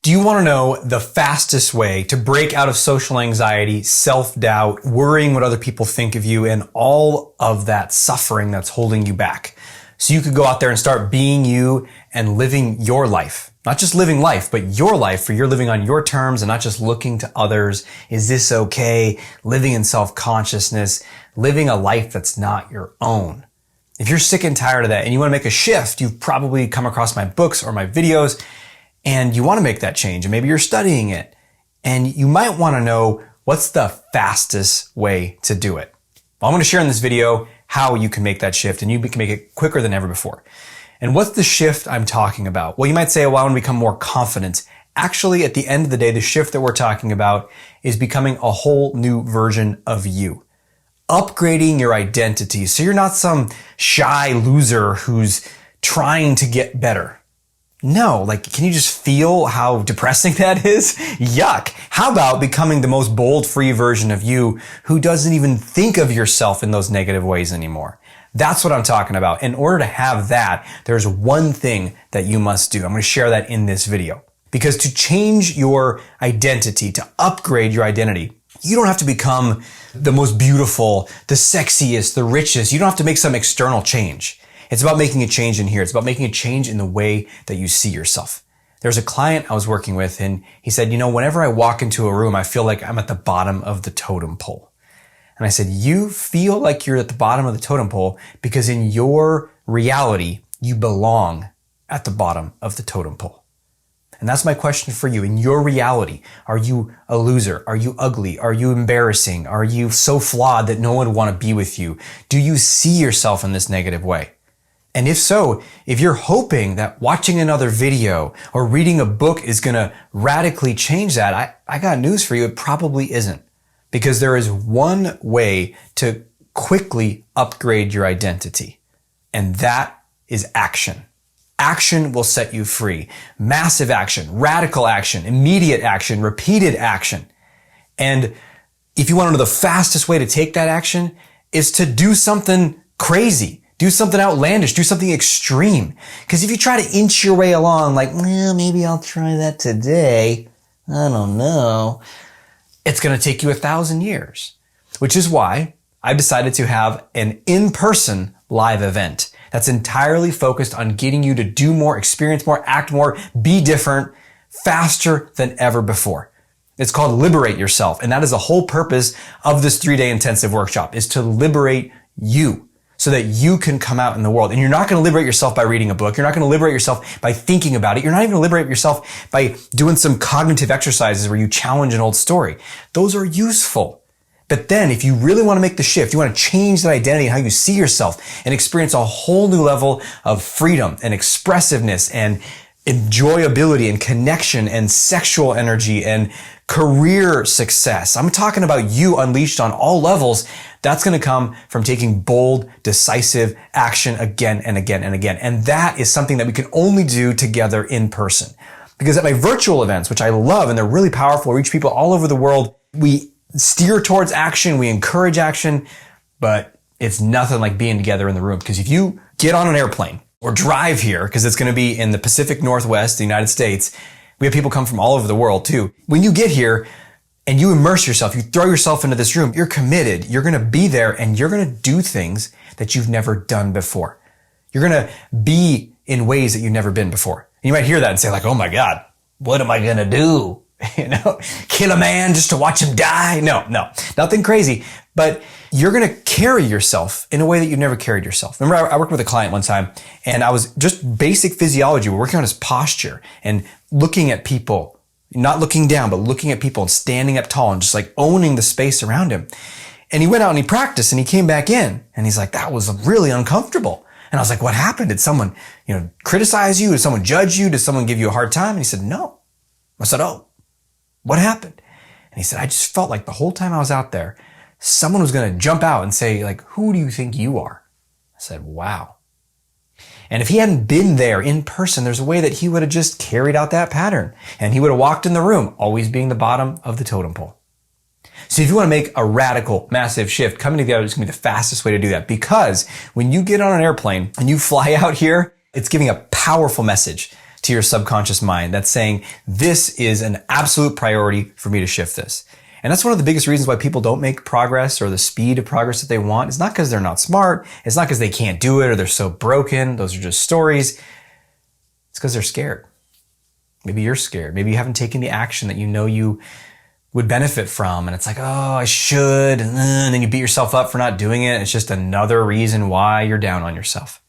Do you want to know the fastest way to break out of social anxiety, self-doubt, worrying what other people think of you, and all of that suffering that's holding you back? So you could go out there and start being you and living your life. Not just living life, but your life, for you're living on your terms and not just looking to others. Is this okay? Living in self-consciousness, living a life that's not your own. If you're sick and tired of that and you want to make a shift, you've probably come across my books or my videos and you want to make that change, and maybe you're studying it, and you might want to know what's the fastest way to do it. Well, I'm going to share in this video how you can make that shift, and you can make it quicker than ever before. And what's the shift I'm talking about? Well, you might say, well, I want to become more confident. Actually, at the end of the day, the shift that we're talking about is becoming a whole new version of you. Upgrading your identity so you're not some shy loser who's trying to get better. No, can you just feel how depressing that is? Yuck. How about becoming the most bold, free version of you who doesn't even think of yourself in those negative ways anymore? That's what I'm talking about. In order to have that, there's one thing that you must do. I'm going to share that in this video. Because to change your identity, to upgrade your identity, you don't have to become the most beautiful, the sexiest, the richest. You don't have to make some external change. It's about making a change in here. It's about making a change in the way that you see yourself. There's a client I was working with, and he said, whenever I walk into a room, I feel like I'm at the bottom of the totem pole. And I said, you feel like you're at the bottom of the totem pole because in your reality, you belong at the bottom of the totem pole. And that's my question for you. In your reality, are you a loser? Are you ugly? Are you embarrassing? Are you so flawed that no one would want to be with you? Do you see yourself in this negative way? And if so, if you're hoping that watching another video or reading a book is going to radically change that, I got news for you. It probably isn't. Because there is one way to quickly upgrade your identity. And that is action. Action will set you free. Massive action, radical action, immediate action, repeated action. And if you want to know the fastest way to take that action is to do something crazy. Do something outlandish. Do something extreme. Because if you try to inch your way along maybe I'll try that today. I don't know. It's going to take you 1,000 years. Which is why I've decided to have an in-person live event that's entirely focused on getting you to do more, experience more, act more, be different, faster than ever before. It's called Liberate Yourself. And that is the whole purpose of this 3-day intensive workshop, is to liberate you, so that you can come out in the world. And you're not going to liberate yourself by reading a book. You're not going to liberate yourself by thinking about it. You're not even going to liberate yourself by doing some cognitive exercises where you challenge an old story. Those are useful. But then if you really want to make the shift, you want to change that identity and how you see yourself and experience a whole new level of freedom and expressiveness and enjoyability and connection and sexual energy and career success. I'm talking about you unleashed on all levels. That's going to come from taking bold, decisive action again and again and again. And that is something that we can only do together in person. Because at my virtual events, which I love and they're really powerful, reach people all over the world, we steer towards action, we encourage action, but it's nothing like being together in the room. Because if you get on an airplane or drive here, because it's going to be in the Pacific Northwest, the United States, we have people come from all over the world too. When you get here, and you immerse yourself, you throw yourself into this room, you're committed, you're going to be there, and you're going to do things that you've never done before. You're going to be in ways that you've never been before. And you might hear that and say oh my God, what am I going to do? Kill a man just to watch him die? No, nothing crazy. But you're going to carry yourself in a way that you've never carried yourself. Remember, I worked with a client one time, and I was just basic physiology. We're working on his posture and looking at people. Not looking down, but looking at people and standing up tall and just owning the space around him. And he went out and he practiced and he came back in and he's like, that was really uncomfortable. And I was like, what happened? Did someone, criticize you? Did someone judge you? Did someone give you a hard time? And he said, no. I said, oh, what happened? And he said, I just felt like the whole time I was out there, someone was going to jump out and say who do you think you are? I said, wow. And if he hadn't been there in person, there's a way that he would have just carried out that pattern. And he would have walked in the room, always being the bottom of the totem pole. So if you want to make a radical, massive shift, coming together is going to be the fastest way to do that. Because when you get on an airplane and you fly out here, it's giving a powerful message to your subconscious mind that's saying, this is an absolute priority for me to shift this. And that's one of the biggest reasons why people don't make progress or the speed of progress that they want. It's not because they're not smart. It's not because they can't do it or they're so broken. Those are just stories. It's because they're scared. Maybe you're scared. Maybe you haven't taken the action that you know you would benefit from. And it's like, oh, I should. And then you beat yourself up for not doing it. It's just another reason why you're down on yourself.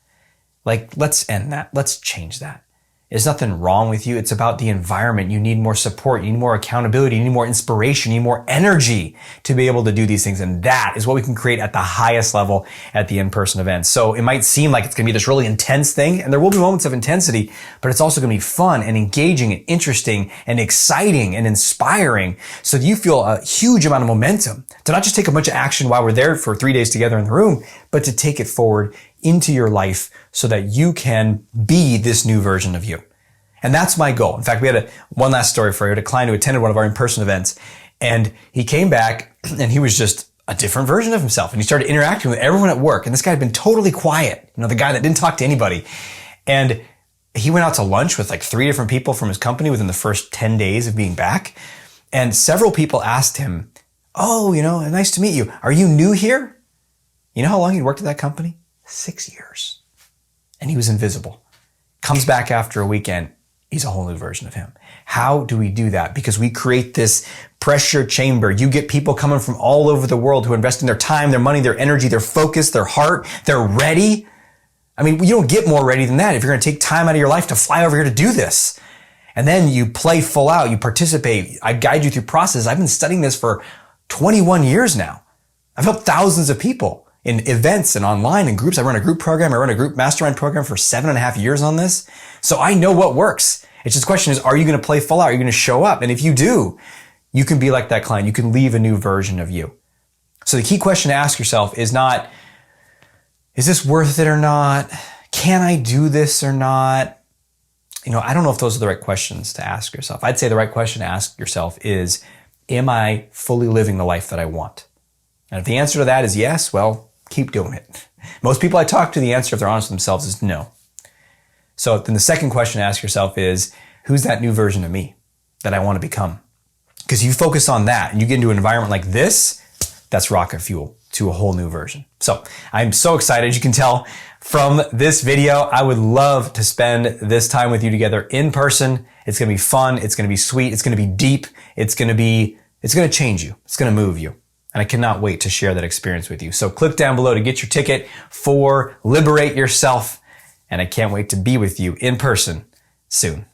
Like, let's end that. Let's change that. There's nothing wrong with you. It's about the environment. You need more support. You need more accountability. You need more inspiration. You need more energy to be able to do these things. And that is what we can create at the highest level at the in-person events. So it might seem like it's going to be this really intense thing, and there will be moments of intensity, but it's also going to be fun and engaging and interesting and exciting and inspiring so that you feel a huge amount of momentum to not just take a bunch of action while we're there for 3 days together in the room, but to take it forward into your life so that you can be this new version of you. And that's my goal. In fact, we had one last story for you. A client who attended one of our in-person events, and he came back and he was just a different version of himself. And he started interacting with everyone at work. And this guy had been totally quiet, the guy that didn't talk to anybody. And he went out to lunch with like 3 different people from his company within the first 10 days of being back. And several people asked him, oh, nice to meet you. Are you new here? You know how long he'd worked at that company? 6 years. And he was invisible. Comes back after a weekend. He's a whole new version of him. How do we do that? Because we create this pressure chamber. You get people coming from all over the world who are investing their time, their money, their energy, their focus, their heart. They're ready. I mean, you don't get more ready than that if you're going to take time out of your life to fly over here to do this. And then you play full out. You participate. I guide you through process. I've been studying this for 21 years now. I've helped thousands of people in events and online and groups. I run a group program. I run a group mastermind program for 7.5 years on this. So I know what works. It's just the question is, are you going to play full out? Are you going to show up? And if you do, you can be like that client. You can leave a new version of you. So the key question to ask yourself is not, is this worth it or not? Can I do this or not? I don't know if those are the right questions to ask yourself. I'd say the right question to ask yourself is, am I fully living the life that I want? And if the answer to that is yes, well, keep doing it. Most people I talk to, the answer, if they're honest with themselves, is no. So then the second question to ask yourself is, who's that new version of me that I want to become? Because you focus on that and you get into an environment like this, that's rocket fuel to a whole new version. So I'm so excited. As you can tell from this video, I would love to spend this time with you together in person. It's going to be fun. It's going to be sweet. It's going to be deep. It's going to change you. It's going to move you. And I cannot wait to share that experience with you. So click down below to get your ticket for Liberate Yourself. And I can't wait to be with you in person soon.